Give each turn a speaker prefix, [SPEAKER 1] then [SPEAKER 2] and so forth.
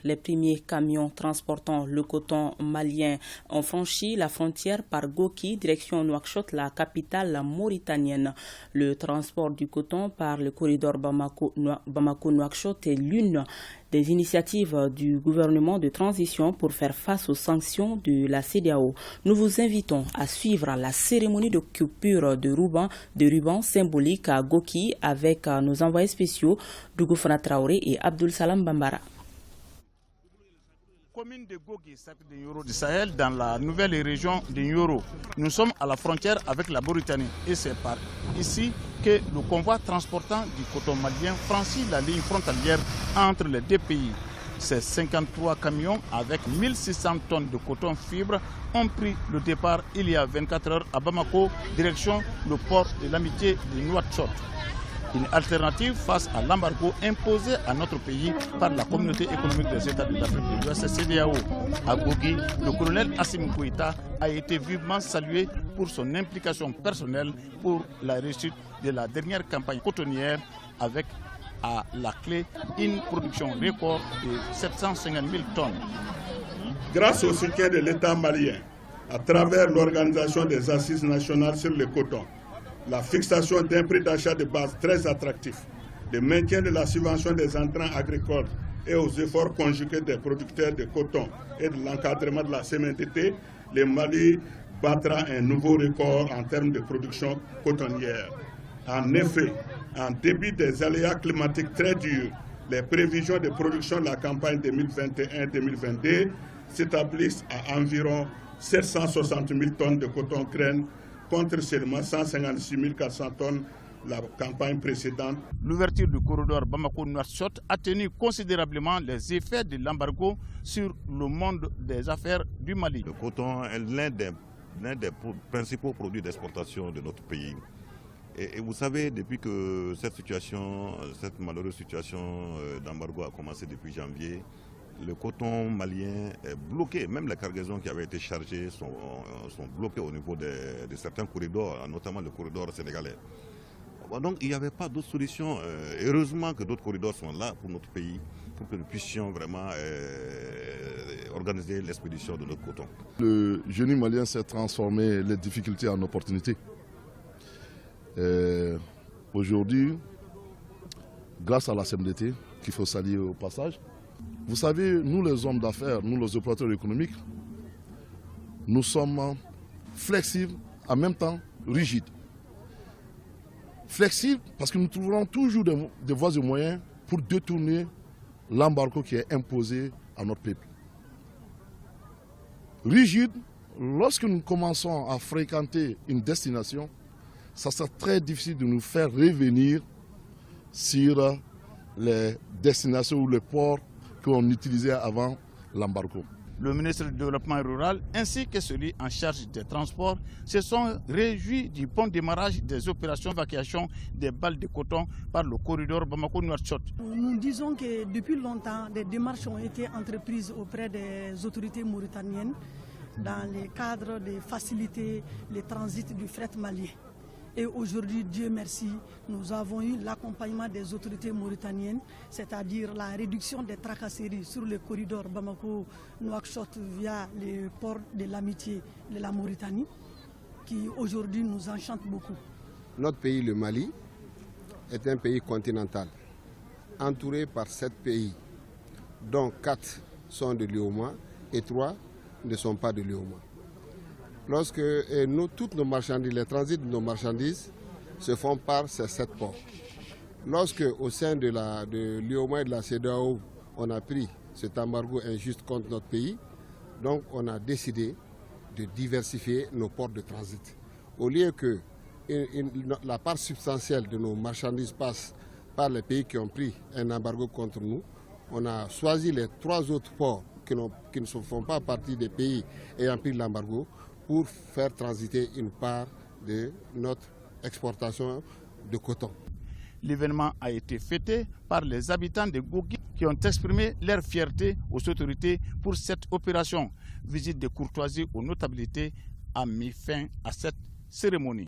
[SPEAKER 1] Les premiers camions transportant le coton malien ont franchi la frontière par Goki, direction Nouakchott, la capitale mauritanienne. Le transport du coton par le corridor Bamako-Nouakchott est l'une des initiatives du gouvernement de transition pour faire face aux sanctions de la CEDEAO. Nous vous invitons à suivre la cérémonie de coupure de ruban symbolique à Goki avec nos envoyés spéciaux Dougoufana Traoré et Abdul Salam Bambara.
[SPEAKER 2] Commune de Gogi, de Nyoro du Sahel, dans la nouvelle région de Nyoro. Nous sommes à la frontière avec la Mauritanie et c'est par ici que le convoi transportant du coton malien franchit la ligne frontalière entre les deux pays. Ces 53 camions avec 1600 tonnes de coton fibre ont pris le départ il y a 24 heures à Bamako, direction le port de l'Amitié de Nouakchott. Une alternative face à l'embargo imposé à notre pays par la communauté économique des États de l'Afrique de l'Ouest, CEDEAO. À Gogi, le colonel Assimi Goïta a été vivement salué pour son implication personnelle pour la réussite de la dernière campagne cotonnière avec à la clé une production record de 750 000 tonnes.
[SPEAKER 3] Grâce au soutien de l'État malien, à travers l'organisation des assises nationales sur le coton, la fixation d'un prix d'achat de base très attractif, le maintien de la subvention des intrants agricoles et aux efforts conjugués des producteurs de coton et de l'encadrement de la sémenteté, le Mali battra un nouveau record en termes de production cotonnière. En effet, en dépit des aléas climatiques très durs, les prévisions de production de la campagne 2021-2022 s'établissent à environ 760 000 tonnes de coton graine contre seulement 156 400 tonnes la campagne précédente.
[SPEAKER 2] L'ouverture du corridor Bamako-Nouakchott a tenu considérablement les effets de l'embargo sur le monde des affaires du Mali.
[SPEAKER 4] Le coton est l'un des principaux produits d'exportation de notre pays. Et vous savez, depuis que cette malheureuse situation d'embargo a commencé depuis janvier, le coton malien est bloqué. Même les cargaisons qui avaient été chargées sont bloquées au niveau de certains corridors, notamment le corridor sénégalais. Donc il n'y avait pas d'autre solution. Heureusement que d'autres corridors sont là pour notre pays, pour que nous puissions vraiment organiser l'expédition de notre coton.
[SPEAKER 5] Le génie malien s'est transformé les difficultés en opportunités. Aujourd'hui, grâce à la CMDT, qu'il faut saluer au passage, vous savez, nous les hommes d'affaires, nous les opérateurs économiques, nous sommes flexibles, en même temps rigides. Flexibles parce que nous trouverons toujours des voies et moyens pour détourner l'embargo qui est imposé à notre peuple. Rigides, lorsque nous commençons à fréquenter une destination, ça sera très difficile de nous faire revenir sur les destinations ou les ports qu'on utilisait avant l'embargo.
[SPEAKER 2] Le ministre du Développement rural ainsi que celui en charge des transports se sont réjouis du bon démarrage des opérations d'évacuation des balles de coton par le corridor Bamako-Nouakchott.
[SPEAKER 6] Nous disons que depuis longtemps, des démarches ont été entreprises auprès des autorités mauritaniennes dans le cadre de faciliter le transit du fret malien. Et aujourd'hui, Dieu merci, nous avons eu l'accompagnement des autorités mauritaniennes, c'est-à-dire la réduction des tracasseries sur le corridor Bamako-Nouakchott via le port de l'Amitié de la Mauritanie, qui aujourd'hui nous enchante beaucoup.
[SPEAKER 7] Notre pays, le Mali, est un pays continental, entouré par 7 pays, dont 4 sont de l'UEMOA et 3 ne sont pas de l'UEMOA. Lorsque toutes nos marchandises, les transits de nos marchandises se font par ces 7 ports. Lorsque au sein de l'UEMOA et de la CEDEAO, on a pris cet embargo injuste contre notre pays, donc on a décidé de diversifier nos ports de transit. Au lieu que la part substantielle de nos marchandises passe par les pays qui ont pris un embargo contre nous, on a choisi les 3 autres ports qui ne font pas partie des pays ayant pris l'embargo pour faire transiter une part de notre exportation de coton.
[SPEAKER 2] L'événement a été fêté par les habitants de Gogi qui ont exprimé leur fierté aux autorités pour cette opération. Visite de courtoisie aux notabilités a mis fin à cette cérémonie.